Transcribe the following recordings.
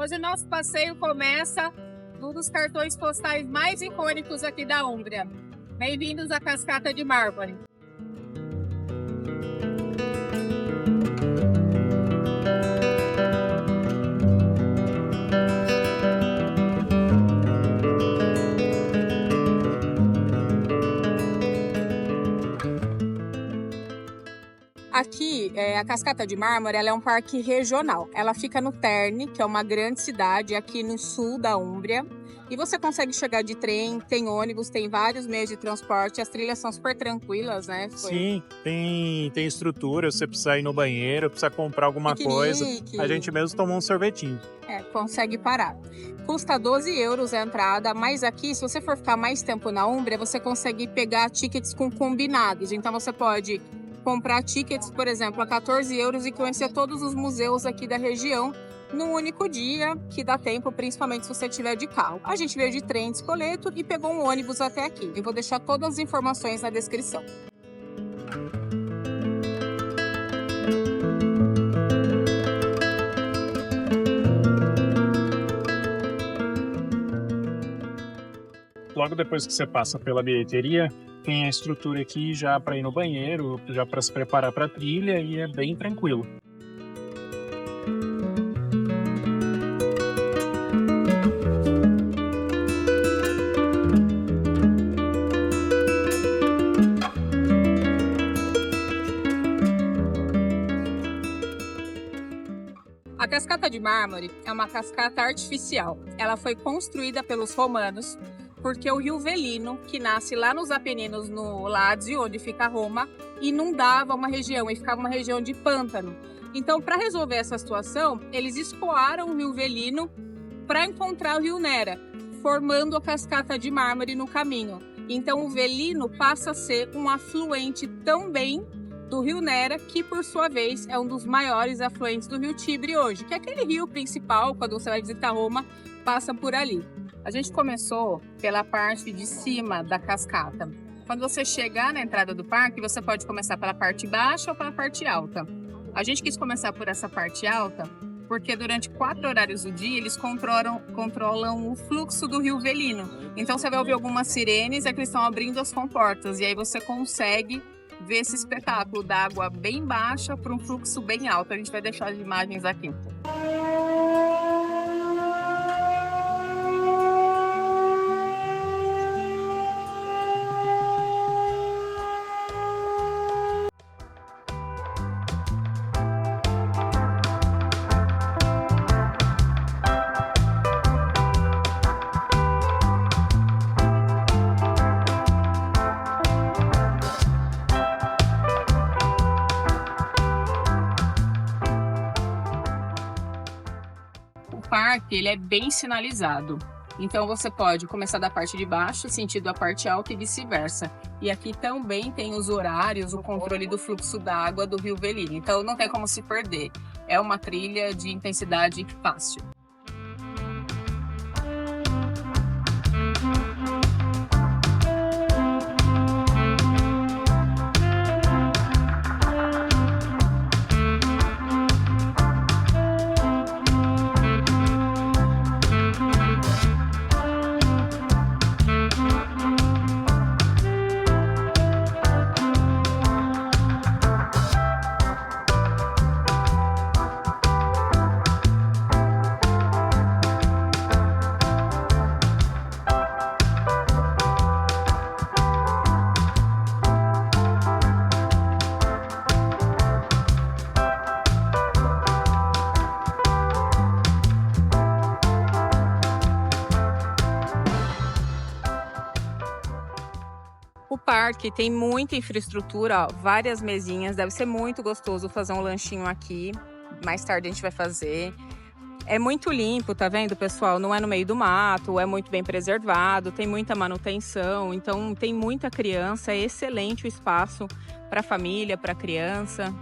Hoje o nosso passeio começa num dos cartões postais mais icônicos aqui da Úmbria. Bem-vindos à Cascata de Mármore. Aqui, a Cascata de Mármore, ela é um parque regional. Ela fica no Terni, que é uma grande cidade aqui no sul da Úmbria. E você consegue chegar de trem, tem ônibus, tem vários meios de transporte. As trilhas são super tranquilas, né? Sim, tem estrutura. Se você precisar ir no banheiro, precisar comprar alguma coisa, a gente mesmo tomou um sorvetinho. Consegue parar. Custa 12 euros a entrada, mas aqui, se você for ficar mais tempo na Úmbria, você consegue pegar tickets com combinados. Então você pode comprar tickets, por exemplo, a 14 euros e conhecer todos os museus aqui da região num único dia, que dá tempo, principalmente se você estiver de carro. A gente veio de trem de Spoleto e pegou um ônibus até aqui. Eu vou deixar todas as informações na descrição. Logo depois que você passa pela bilheteria, tem a estrutura aqui já para ir no banheiro, já para se preparar para a trilha, e é bem tranquilo. A Cascata de Mármore é uma cascata artificial. Ela foi construída pelos romanos porque o rio Velino, que nasce lá nos Apeninos, no Ládio, onde fica Roma, inundava uma região e ficava uma região de pântano. Então, para resolver essa situação, eles escoaram o rio Velino para encontrar o rio Nera, formando a Cascata de Mármore no caminho. Então, o Velino passa a ser um afluente também do rio Nera, que por sua vez é um dos maiores afluentes do rio Tibre hoje, que é aquele rio principal, quando você vai visitar Roma, passa por ali. A gente começou pela parte de cima da cascata. Quando você chegar na entrada do parque, você pode começar pela parte baixa ou pela parte alta. A gente quis começar por essa parte alta porque durante 4 horários do dia eles controlam o fluxo do rio Velino. Então você vai ouvir algumas sirenes, é que eles estão abrindo as comportas, e aí você consegue ver esse espetáculo da água bem baixa para um fluxo bem alto. A gente vai deixar as imagens aqui. O parque, ele é bem sinalizado. Então você pode começar da parte de baixo, sentido a parte alta e vice-versa. E aqui também tem os horários, o controle do fluxo da água do rio Velino. Então não tem como se perder. É uma trilha de intensidade fácil. O parque tem muita infraestrutura, ó, várias mesinhas, deve ser muito gostoso fazer um lanchinho aqui. Mais tarde a gente vai fazer. É muito limpo, tá vendo, pessoal? Não é no meio do mato, é muito bem preservado, tem muita manutenção, então tem muita criança, é excelente o espaço para família, para criança.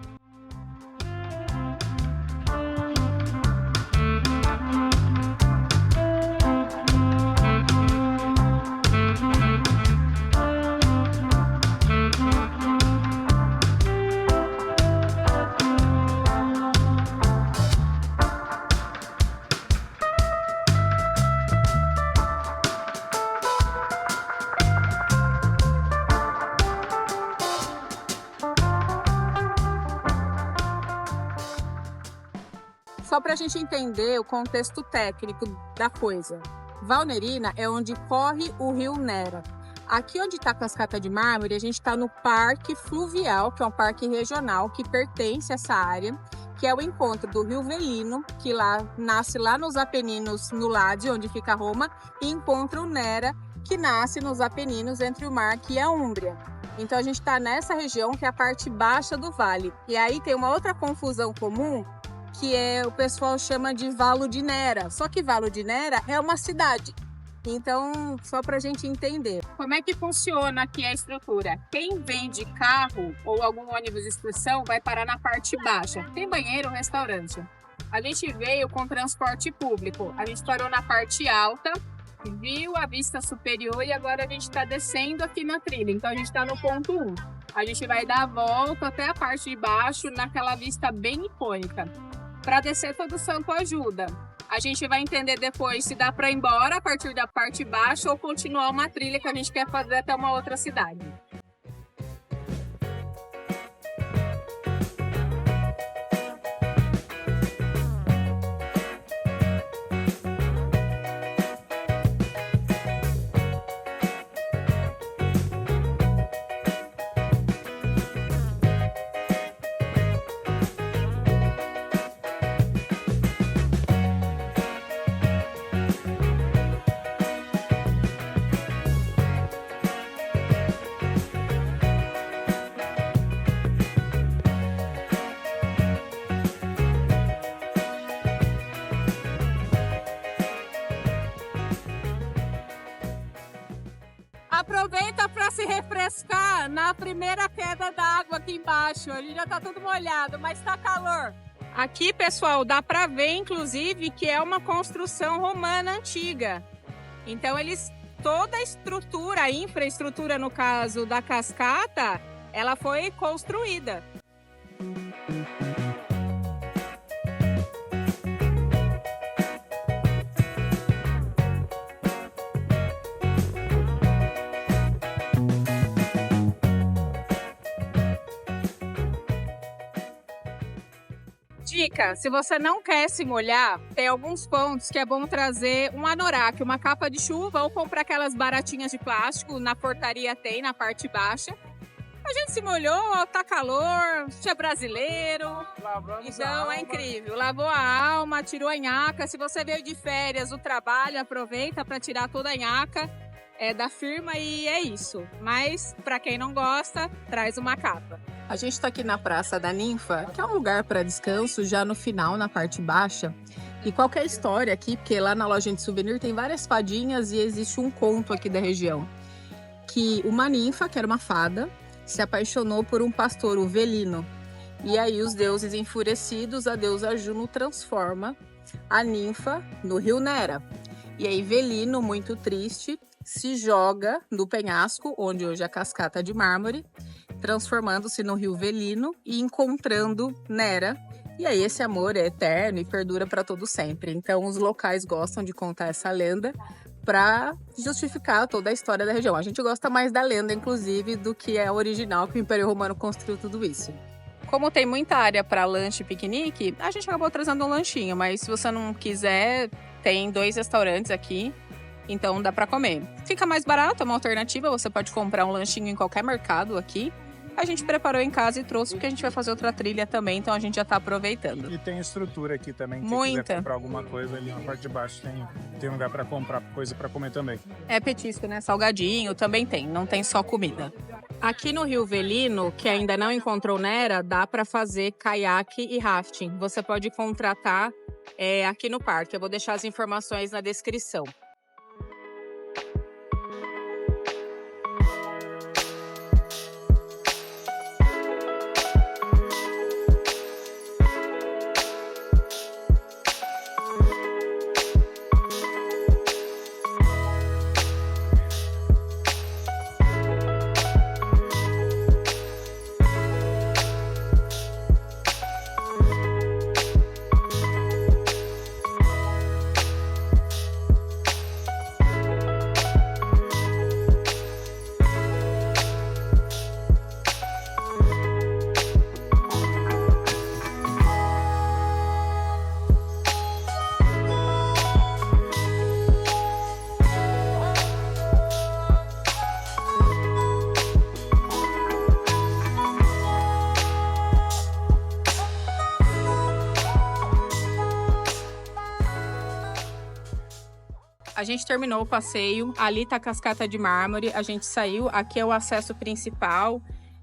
Só para a gente entender o contexto técnico da coisa. Valnerina é onde corre o rio Nera. Aqui onde está a Cascata de Mármore, a gente está no Parque Fluvial, que é um parque regional que pertence a essa área, que é o encontro do Rio Velino, que nasce lá nos Apeninos, no Ládio, onde fica Roma, e encontra o Nera, que nasce nos Apeninos, entre o mar e a Úmbria. Então a gente está nessa região, que é a parte baixa do vale. E aí tem uma outra confusão comum, que o pessoal chama de Valo de Nera. Só que Valo de Nera é uma cidade. Então, só para a gente entender. Como é que funciona aqui a estrutura? Quem vem de carro ou algum ônibus de excursão vai parar na parte baixa. Tem banheiro, restaurante. A gente veio com transporte público. A gente parou na parte alta, viu a vista superior e agora a gente está descendo aqui na trilha. Então, a gente está no ponto 1. A gente vai dar a volta até a parte de baixo, naquela vista bem icônica. Para descer, todo santo ajuda. A gente vai entender depois se dá para ir embora a partir da parte baixa ou continuar uma trilha que a gente quer fazer até uma outra cidade. Aproveita para se refrescar na primeira queda d'água aqui embaixo. A gente já tá tudo molhado, mas tá calor. Aqui, pessoal, dá para ver, inclusive, que é uma construção romana antiga. Então, toda a estrutura, a infraestrutura, no caso da cascata, ela foi construída. Dica, se você não quer se molhar, tem alguns pontos que é bom trazer um anorak, uma capa de chuva ou comprar aquelas baratinhas de plástico, na portaria tem, na parte baixa. A gente se molhou, tá calor, a gente é brasileiro, então é incrível. Lavou a alma, tirou a nhaca. Se você veio de férias, o trabalho, aproveita para tirar toda a nhaca da firma e é isso. Mas para quem não gosta, traz uma capa. A gente está aqui na Praça da Ninfa, que é um lugar para descanso, já no final, na parte baixa. E qualquer história aqui, porque lá na loja de souvenir tem várias fadinhas e existe um conto aqui da região. Que uma ninfa, que era uma fada, se apaixonou por um pastor, o Velino. E aí os deuses enfurecidos, a deusa Juno transforma a ninfa no rio Nera. E aí Velino, muito triste, se joga no penhasco, onde hoje é a Cascata de Mármore, transformando-se no rio Velino e encontrando Nera. E aí esse amor é eterno e perdura para todo sempre. Então os locais gostam de contar essa lenda para justificar toda a história da região. A gente gosta mais da lenda, inclusive, do que a original, que o Império Romano construiu tudo isso. Como tem muita área para lanche e piquenique, a gente acabou trazendo um lanchinho, mas se você não quiser, tem 2 restaurantes aqui, então dá para comer. Fica mais barato, é uma alternativa, você pode comprar um lanchinho em qualquer mercado aqui. A gente preparou em casa e trouxe porque a gente vai fazer outra trilha também, então a gente já tá aproveitando. E tem estrutura aqui também, quem muita. quiser comprar alguma coisa ali na parte de baixo, tem lugar para comprar coisa para comer também. É petisco, né? Salgadinho também tem, não tem só comida. Aqui no Rio Velino, que ainda não encontrou Nera, dá para fazer caiaque e rafting. Você pode contratar aqui no parque, eu vou deixar as informações na descrição. A gente terminou o passeio, ali tá a cascata de mármore, a gente saiu, aqui é o acesso principal.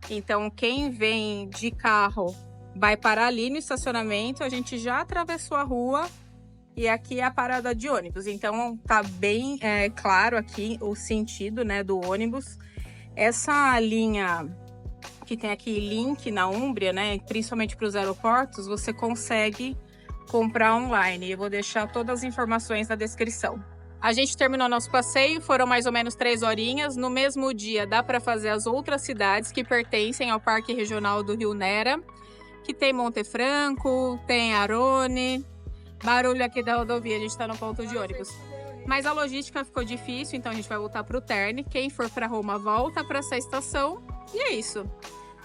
Então, quem vem de carro vai parar ali no estacionamento, a gente já atravessou a rua e aqui é a parada de ônibus. Então, tá bem claro aqui o sentido, né, do ônibus. Essa linha que tem aqui link na Úmbria, né, principalmente para os aeroportos, você consegue comprar online. Eu vou deixar todas as informações na descrição. A gente terminou nosso passeio, foram mais ou menos 3 horinhas. No mesmo dia dá para fazer as outras cidades que pertencem ao Parque Regional do Rio Nera, que tem Monte Franco, tem Arone. Barulho aqui da rodovia, a gente está no ponto de ônibus. Mas a logística ficou difícil, então a gente vai voltar para o Terni. Quem for para Roma volta para essa estação e é isso.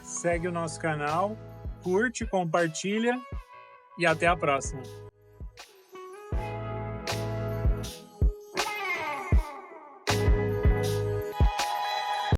Segue o nosso canal, curte, compartilha e até a próxima.